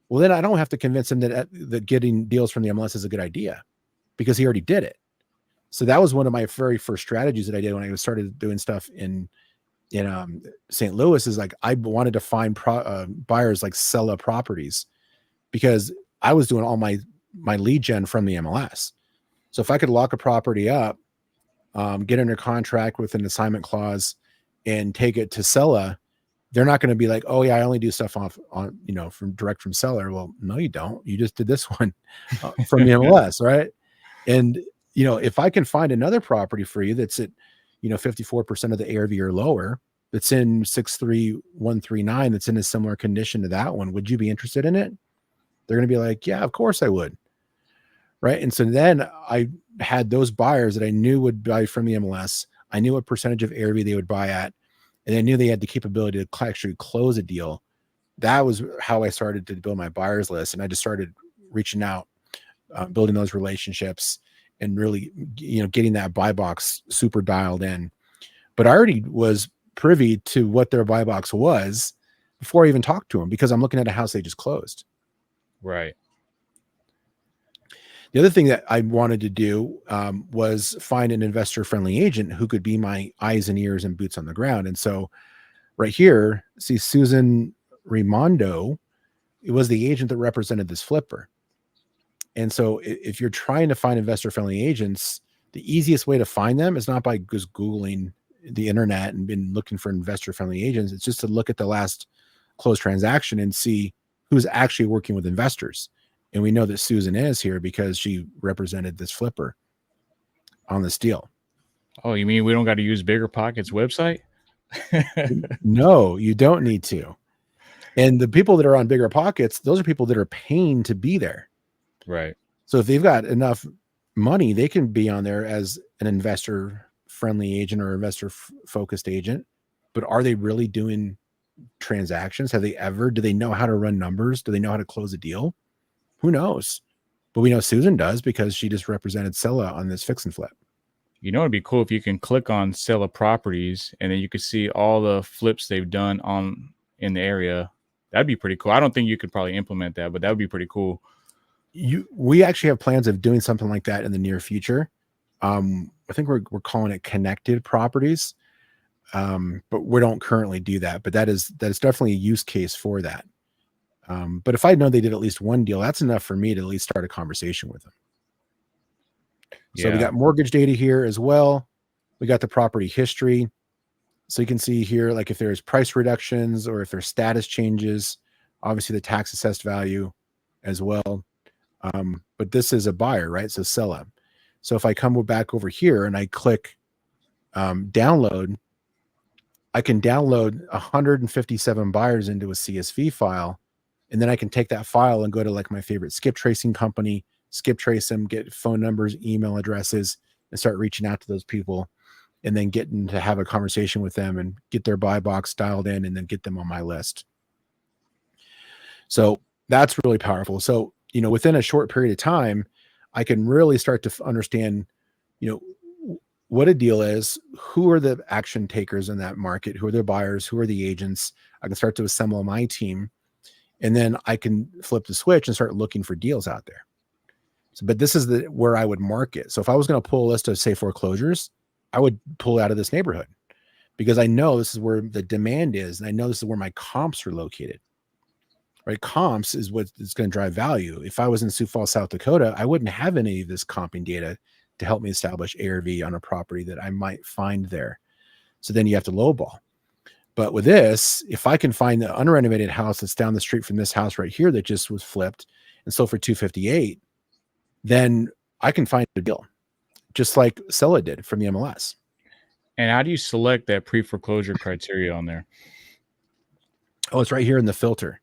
well, then I don't have to convince him that getting deals from the MLS is a good idea because he already did it. So that was one of my very first strategies that I did when I started doing stuff in St. Louis, is like I wanted to find buyers like Sella Properties, because I was doing all my lead gen from the MLS. So if I could lock a property up, get under contract with an assignment clause, and take it to Sella, they're not going to be like, oh yeah, I only do stuff from direct from seller. Well, no, you don't. You just did this one from the MLS, right? And if I can find another property for you that's at 54% of the ARV or lower, that's in 63139, that's in a similar condition to that one, would you be interested in it? They're going to be like, yeah, of course I would. Right. And so then I had those buyers that I knew would buy from the MLS. I knew what percentage of ARV they would buy at, and I knew they had the capability to actually close a deal. That was how I started to build my buyers list. And I just started reaching out, building those relationships, and really, getting that buy box super dialed in. But I already was privy to what their buy box was before I even talked to them, because I'm looking at a house they just closed. Right. The other thing that I wanted to do was find an investor-friendly agent who could be my eyes and ears and boots on the ground. And so right here, see Susan Raimondo, it was the agent that represented this flipper. And so if you're trying to find investor-friendly agents, the easiest way to find them is not by just Googling the internet and been looking for investor-friendly agents. It's just to look at the last closed transaction and see who's actually working with investors. And we know that Susan is here because she represented this flipper on this deal. Oh, you mean we don't got to use Bigger Pockets website? No, you don't need to. And the people that are on Bigger Pockets, those are people that are paying to be there. Right. So if they've got enough money, they can be on there as an investor-friendly agent or investor-focused agent. But are they really doing transactions? Do they know how to run numbers? Do they know how to close a deal? Who knows? But we know Susan does, because she just represented Sella on this fix and flip. It'd be cool if you can click on Sella Properties and then you could see all the flips they've done in the area. That'd be pretty cool. I don't think you could probably implement that, but that would be pretty cool. We actually have plans of doing something like that in the near future. I think we're calling it connected properties, but we don't currently do that. But that is definitely a use case for that. But if I know they did at least one deal, that's enough for me to at least start a conversation with them. So we got mortgage data here as well. We got the property history. So you can see here, like if there's price reductions or if there's status changes, obviously the tax assessed value as well. But this is a buyer, right? So sell up. So if I come back over here and I click download, I can download 157 buyers into a CSV file. And then I can take that file and go to like my favorite skip tracing company, skip trace them, get phone numbers, email addresses, and start reaching out to those people, and then getting to have a conversation with them and get their buy box dialed in, and then get them on my list. So that's really powerful. So, within a short period of time, I can really start to understand, what a deal is, who are the action takers in that market, who are the buyers, who are the agents. I can start to assemble my team. And then I can flip the switch and start looking for deals out there. So, but this is where I would market. So if I was going to pull a list of, say, foreclosures, I would pull out of this neighborhood, because I know this is where the demand is. And I know this is where my comps are located, right? Comps is what is going to drive value. If I was in Sioux Falls, South Dakota, I wouldn't have any of this comping data to help me establish ARV on a property that I might find there. So then you have to lowball. But with this, if I can find the unrenovated house that's down the street from this house right here that just was flipped and sold for $258, then I can find a deal, just like Sella did from the MLS. And how do you select that pre-foreclosure criteria on there? Oh, it's right here in the filter.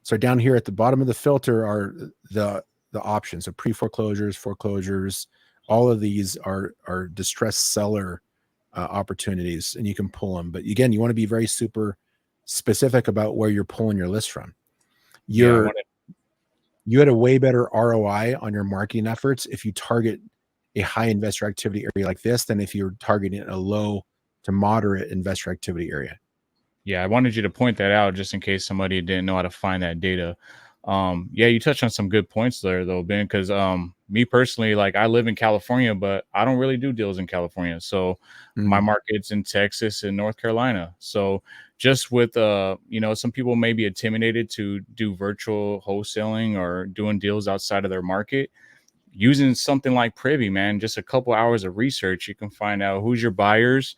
So down here at the bottom of the filter are the options. So pre-foreclosures, foreclosures, all of these are distressed seller opportunities, and you can pull them. But again, you want to be very super specific about where you're pulling your list from. You had a way better ROI on your marketing efforts if you target a high investor activity area like this than if you're targeting a low to moderate investor activity area. Yeah, I wanted you to point that out just in case somebody didn't know how to find that data. Yeah, you touched on some good points there though, Ben, because me personally, like I live in California, but I don't really do deals in California. So my market's in Texas and North Carolina. So just with some people may be intimidated to do virtual wholesaling or doing deals outside of their market. Using something like Privy, man, just a couple hours of research, you can find out who's your buyers,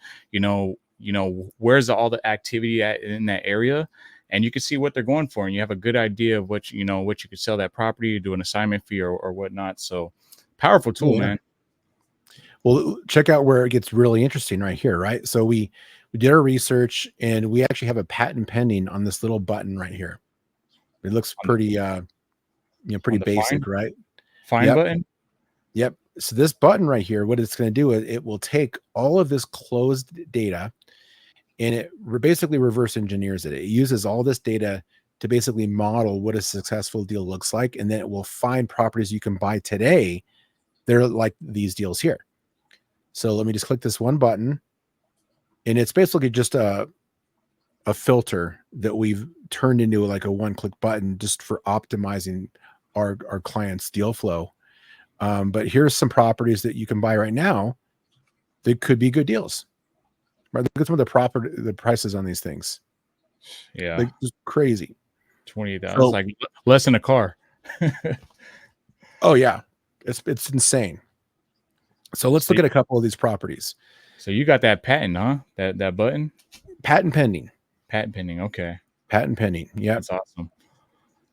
where's all the activity at in that area, and you can see what they're going for, and you have a good idea of what you could sell that property, do an assignment fee or whatnot. So powerful tool, man. Well, check out where it gets really interesting right here, right? So we did our research and we actually have a patent pending on this little button right here. It looks pretty pretty basic, right? Find button. Yep. So this button right here, what it's going to do is it will take all of this closed data and it basically reverse engineers it. It uses all this data to basically model what a successful deal looks like. And then it will find properties you can buy today. They're like these deals here. So let me just click this one button. And it's basically just a filter that we've turned into like a one-click button just for optimizing our clients' deal flow. But here's some properties that you can buy right now that could be good deals. Right? Look at some of the prices on these things. Yeah, like just crazy. 20,000, so, like less than a car. Oh yeah, it's insane. So let's look at a couple of these properties. So you got that patent, huh? That button? Patent pending. Patent pending. Okay. Patent pending. Yeah, that's awesome.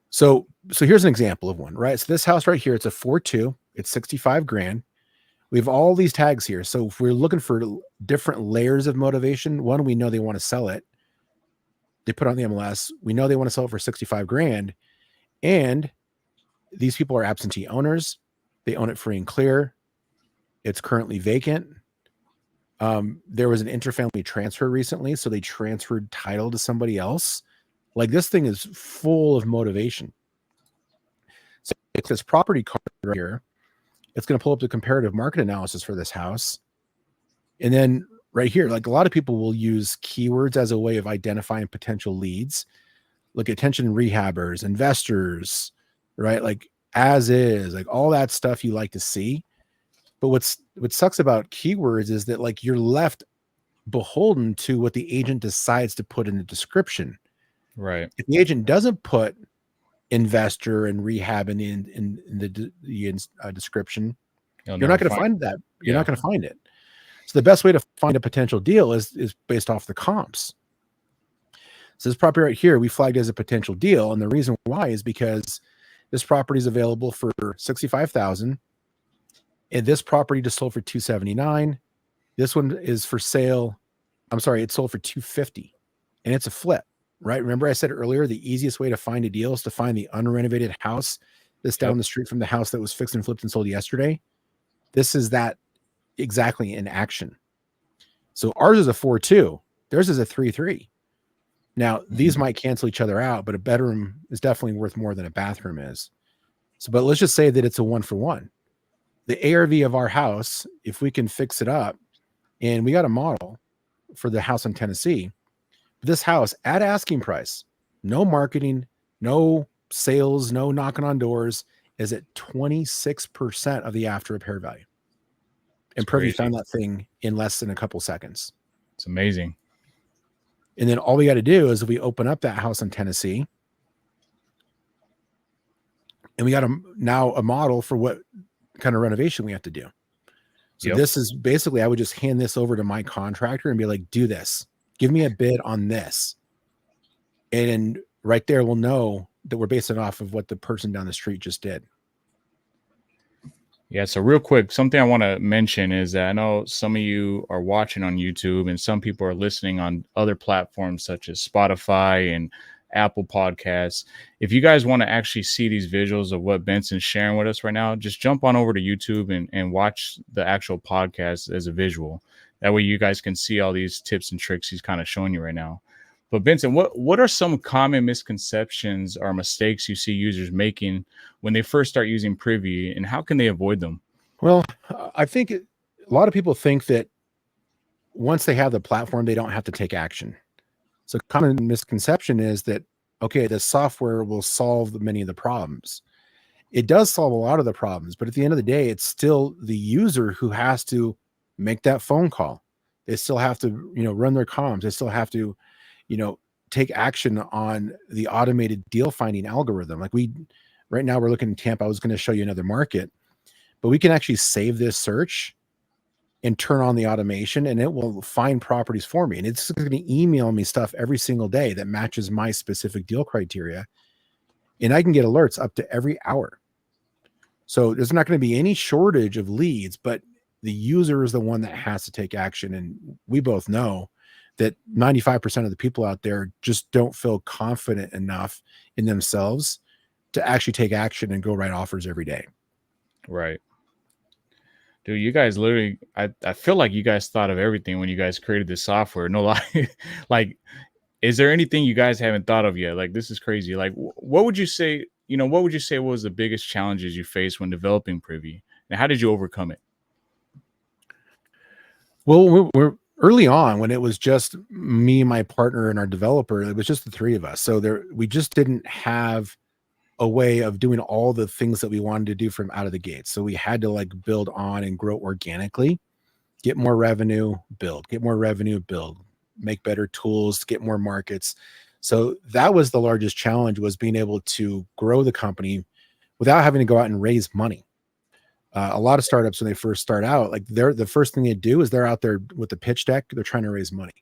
So here's an example of one, right? So this house right here, it's a 4.2. It's 65 grand. We have all these tags here. So if we're looking for different layers of motivation, one, we know they want to sell it. They put on the MLS. We know they want to sell it for 65 grand. And these people are absentee owners. They own it free and clear. It's currently vacant. There was an interfamily transfer recently, so they transferred title to somebody else. Like this thing is full of motivation. So it's this property card right here. It's going to pull up the comparative market analysis for this house. And then right here, like a lot of people will use keywords as a way of identifying potential leads. Look at attention rehabbers, investors, right? Like as is, like all that stuff you like to see. But what sucks about keywords is that like you're left beholden to what the agent decides to put in the description. Right. If the agent doesn't put investor and rehab in the description, you're not going to find that. You're not going to find it. So the best way to find a potential deal is based off the comps. So this property right here, we flagged as a potential deal. And the reason why is because this property is available for $65,000. And this property just sold for $279,000. This one is for sale. I'm sorry, it sold for $250,000 and it's a flip, right? Remember I said earlier, the easiest way to find a deal is to find the unrenovated house that's down the street from the house that was fixed and flipped and sold yesterday. This is that exactly in action. So ours is a 4.2. Theirs is a 3.3. Now these might cancel each other out, but a bedroom is definitely worth more than a bathroom is. So, but let's just say that it's a 1-for-1. The ARV of our house, if we can fix it up, and we got a model for the house in Tennessee, this house at asking price, no marketing, no sales, no knocking on doors, is at 26% of the after repair value. And Privy found that thing in less than a couple seconds. It's amazing. And then all we got to do is we open up that house in Tennessee, and we got now a model for what kind of renovation we have to do. So this is basically, I would just hand this over to my contractor and be like, do this, give me a bid on this. And right there, we'll know that we're basing it off of what the person down the street just did. Yeah. So real quick, something I want to mention is that I know some of you are watching on YouTube and some people are listening on other platforms such as Spotify and Apple Podcasts. If you guys want to actually see these visuals of what Benson's sharing with us right now, just jump on over to YouTube and watch the actual podcast as a visual. That way you guys can see all these tips and tricks he's kind of showing you right now. But Benson, what are some common misconceptions or mistakes you see users making when they first start using Privy, and how can they avoid them? Well, I think a lot of people think that once they have the platform, they don't have to take action. So common misconception is that, okay, the software will solve many of the problems. It does solve a lot of the problems, but at the end of the day, it's still the user who has to make that phone call. They still have to, run their comms. They still have to, you know, take action on the automated deal finding algorithm. Like right now we're looking in Tampa. I was going to show you another market, but we can actually save this search and turn on the automation, and it will find properties for me. And it's going to email me stuff every single day that matches my specific deal criteria. And I can get alerts up to every hour. So there's not going to be any shortage of leads, but the user is the one that has to take action. And we both know that 95% of the people out there just don't feel confident enough in themselves to actually take action and go write offers every day. Right. Dude, you guys literally, I feel like you guys thought of everything when you guys created this software. No lie. Like, is there anything you guys haven't thought of yet? Like, this is crazy. Like, what would you say, what would you say was the biggest challenges you faced when developing Privy? And how did you overcome it? Well, we're early on when it was just me, my partner, and our developer. It was just the three of us. So we just didn't have a way of doing all the things that we wanted to do from out of the gate. So we had to like build on and grow organically, get more revenue, get more revenue, build, make better tools, get more markets. So that was the largest challenge, was being able to grow the company without having to go out and raise money. A lot of startups, when they first start out, like the first thing they do is they're out there with the pitch deck. They're trying to raise money.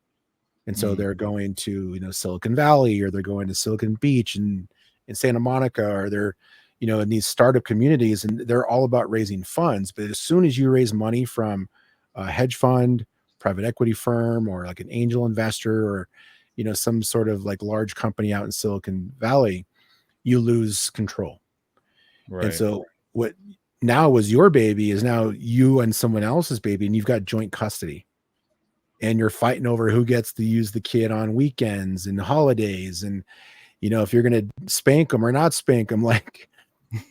And so they're going to, Silicon Valley, or they're going to Silicon Beach and in Santa Monica, or they're, in these startup communities, and they're all about raising funds. But as soon as you raise money from a hedge fund, private equity firm, or like an angel investor, or, some sort of like large company out in Silicon Valley, you lose control. Right. And so what now was your baby is now you and someone else's baby, and you've got joint custody. And you're fighting over who gets to use the kid on weekends and holidays. And, if you're going to spank them or not spank them, like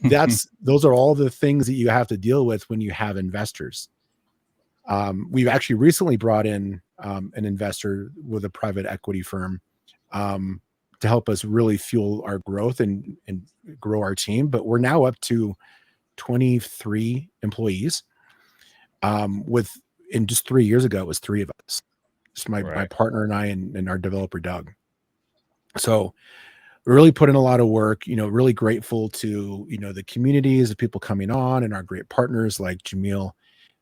those are all the things that you have to deal with when you have investors. We've actually recently brought in an investor with a private equity firm to help us really fuel our growth and grow our team. But we're now up to 23 employees. In just 3 years ago, it was three of us, just my partner and I, and our developer, Doug. So really put in a lot of work, really grateful to, the communities of people coming on, and our great partners like Jamil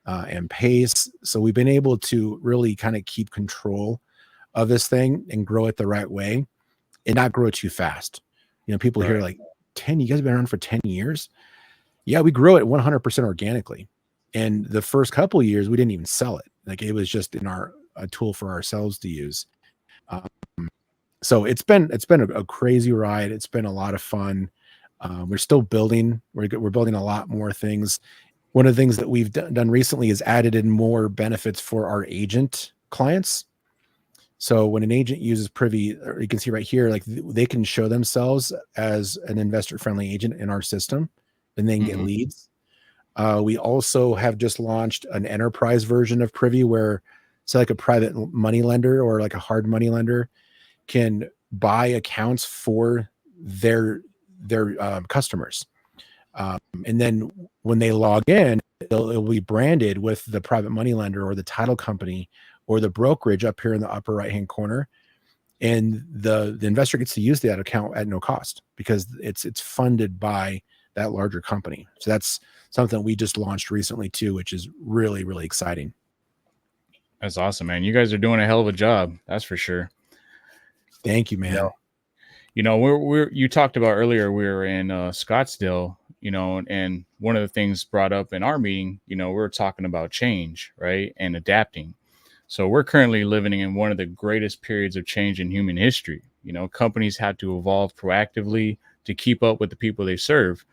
and Pace. So we've been able to really kind of keep control of this thing and grow it the right way, and not grow it too fast. People hear like 10, you guys have been around for 10 years. Yeah, we grow it 100% organically. And the first couple of years, we didn't even sell it. Like, it was just in a tool for ourselves to use. So it's been a crazy ride. It's been a lot of fun. We're still building. We're building a lot more things. One of the things that we've done recently is added in more benefits for our agent clients. So when an agent uses Privy, you can see right here, like they can show themselves as an investor-friendly agent in our system, and then get leads. We also have just launched an enterprise version of Privy, where, say, like a private money lender or like a hard money lender can buy accounts for their customers. And then when they log in, it'll be branded with the private money lender or the title company or the brokerage up here in the upper right-hand corner. And the investor gets to use that account at no cost, because it's funded by that larger company. So that's something we just launched recently too, which is really, really exciting. That's awesome, man. You guys are doing a hell of a job. That's for sure. Thank you, man. You talked about earlier, we were in Scottsdale, and one of the things brought up in our meeting, we were talking about change, right? And adapting. So we're currently living in one of the greatest periods of change in human history. Companies have to evolve proactively to keep up with the people they serve.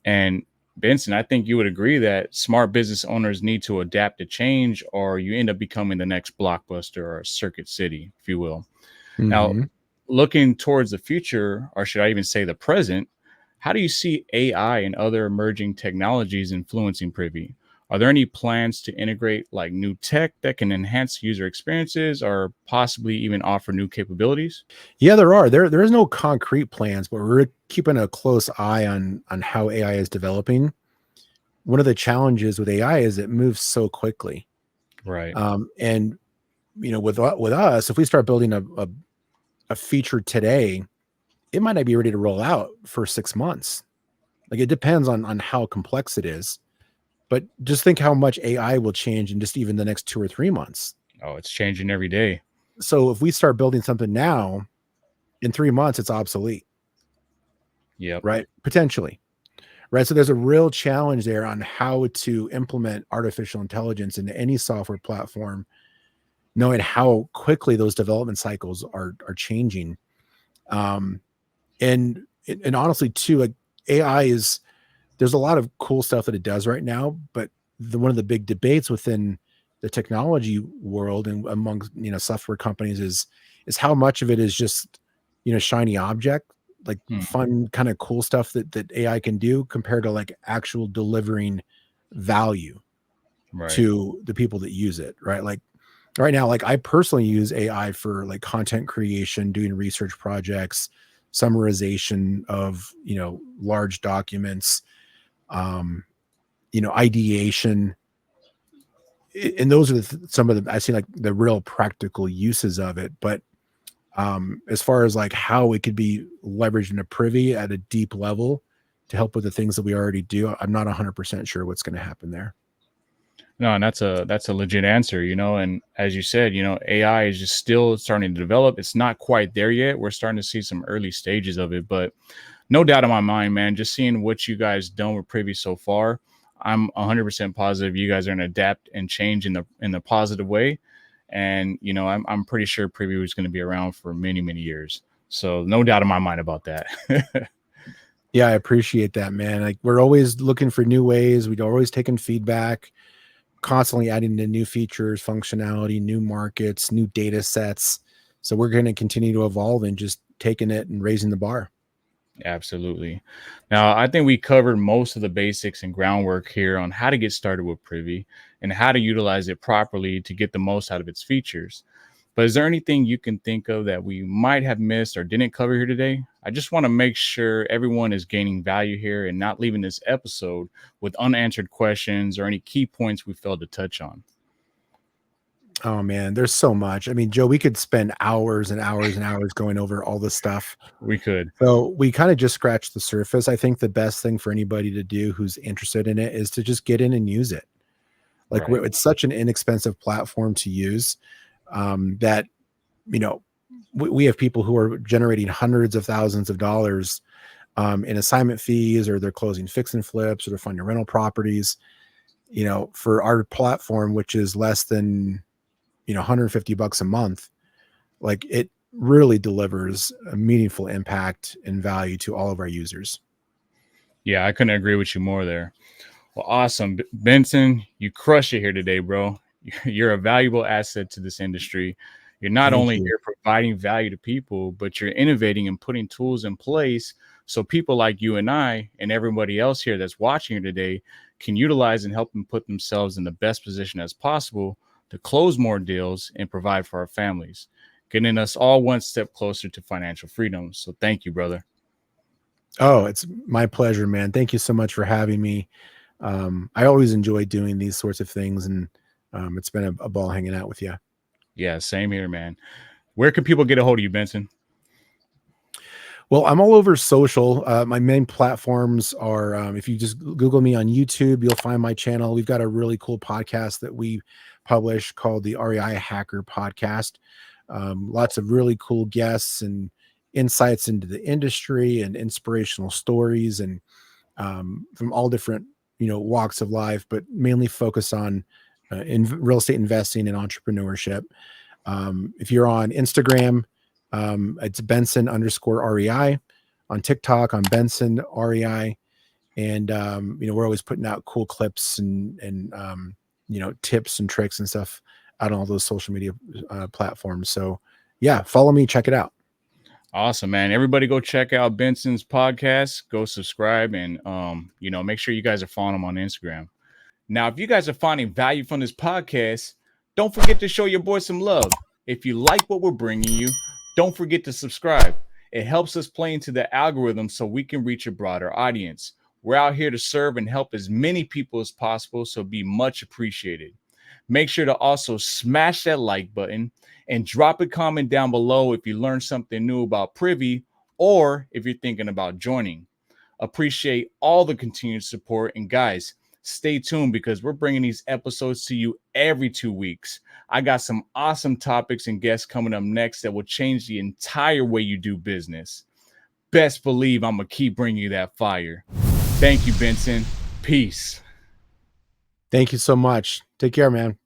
And Benson, I think you would agree that smart business owners need to adapt to change, or you end up becoming the next Blockbuster or Circuit City, if you will. Now, looking towards the future, or should I even say the present, how do you see AI and other emerging technologies influencing Privy? Are there any plans to integrate like new tech that can enhance user experiences or possibly even offer new capabilities? Yeah, there are. There is no concrete plans, but we're keeping a close eye on how AI is developing. One of the challenges with AI is it moves so quickly. Right. And with us, if we start building a feature today, it might not be ready to roll out for 6 months. Like it depends on how complex it is. But just think how much AI will change in just even the next 2 or 3 months. Oh, it's changing every day. So if we start building something now, in 3 months, it's obsolete, Yep. right? Potentially. Right. So there's a real challenge there on how to implement artificial intelligence into any software platform, knowing how quickly those development cycles are changing. Um, and honestly, too, like AI is there's a lot of cool stuff that it does right now, but one of the big debates within the technology world and among software companies is how much of it is just shiny object, like Hmm. fun kind of cool stuff that AI can do compared to like actual delivering value Right. to the people that use it, right? Like right now, like I personally use AI for like content creation, doing research projects, summarization of large documents, um, ideation. And those are some of the I see like the real practical uses of it. But as far as like how it could be leveraged in a Privy at a deep level to help with the things that we already do, I'm not 100% sure what's going to happen there. No, and that's a legit answer, and as you said, AI is just still starting to develop. It's not quite there yet. We're starting to see some early stages of it, but no doubt in my mind, man, just seeing what you guys done with Privy so far, I'm 100% positive you guys are going to adapt and change in the positive way. And I'm pretty sure Privy is going to be around for many, many years. So no doubt in my mind about that. Yeah, I appreciate that, man. Like we're always looking for new ways. We're always taking feedback, constantly adding to new features, functionality, new markets, new data sets. So we're going to continue to evolve and just taking it and raising the bar. Absolutely. Now, I think we covered most of the basics and groundwork here on how to get started with Privy and how to utilize it properly to get the most out of its features. But is there anything you can think of that we might have missed or didn't cover here today? I just want to make sure everyone is gaining value here and not leaving this episode with unanswered questions or any key points we failed to touch on. Oh man, there's so much. I mean, Joe, we could spend hours and hours and hours going over all this stuff. We could. So we kind of just scratched the surface. I think the best thing for anybody to do who's interested in it is to just get in and use it. Like Right. it's such an inexpensive platform to use, that you know we have people who are generating hundreds of thousands of dollars in assignment fees, or they're closing fix and flips, or they're funding rental properties. For our platform, which is less than 150 bucks a month, like it really delivers a meaningful impact and value to all of our users. Yeah, I couldn't agree with you more there. Well, awesome. Benson, you crush it here today, bro. You're a valuable asset to this industry. You're not Thank only you. here providing value to people, but you're innovating and putting tools in place so people like you and I and everybody else here that's watching here today can utilize and help them put themselves in the best position as possible to close more deals and provide for our families, getting us all one step closer to financial freedom. So thank you, brother. Oh, it's my pleasure, man. Thank you so much for having me. I always enjoy doing these sorts of things, and it's been a ball hanging out with you. Yeah, same here, man. Where can people get a hold of you, Benson? Well, I'm all over social. My main platforms are, if you just Google me on YouTube, you'll find my channel. We've got a really cool podcast that we publish called the REI Hacker Podcast. Lots of really cool guests and insights into the industry and inspirational stories, and from all different walks of life, but mainly focus on in real estate investing and entrepreneurship. If you're on Instagram, it's Benson underscore REI. On TikTok, on Benson REI. And we're always putting out cool clips and tips and tricks and stuff out on all those social media platforms. So yeah, follow me, check it out. Awesome, man. Everybody go check out Benson's podcast. Go subscribe and make sure you guys are following him on Instagram. Now, if you guys are finding value from this podcast, don't forget to show your boy some love. If you like what we're bringing you, don't forget to subscribe. It helps us play into the algorithm so we can reach a broader audience. We're out here to serve and help as many people as possible, so be much appreciated. Make sure to also smash that like button and drop a comment down below if you learned something new about Privy or if you're thinking about joining. Appreciate all the continued support. And guys, stay tuned because we're bringing these episodes to you every 2 weeks. I got some awesome topics and guests coming up next that will change the entire way you do business. Best believe I'm going to keep bringing you that fire. Thank you, Benson. Peace. Thank you so much. Take care, man.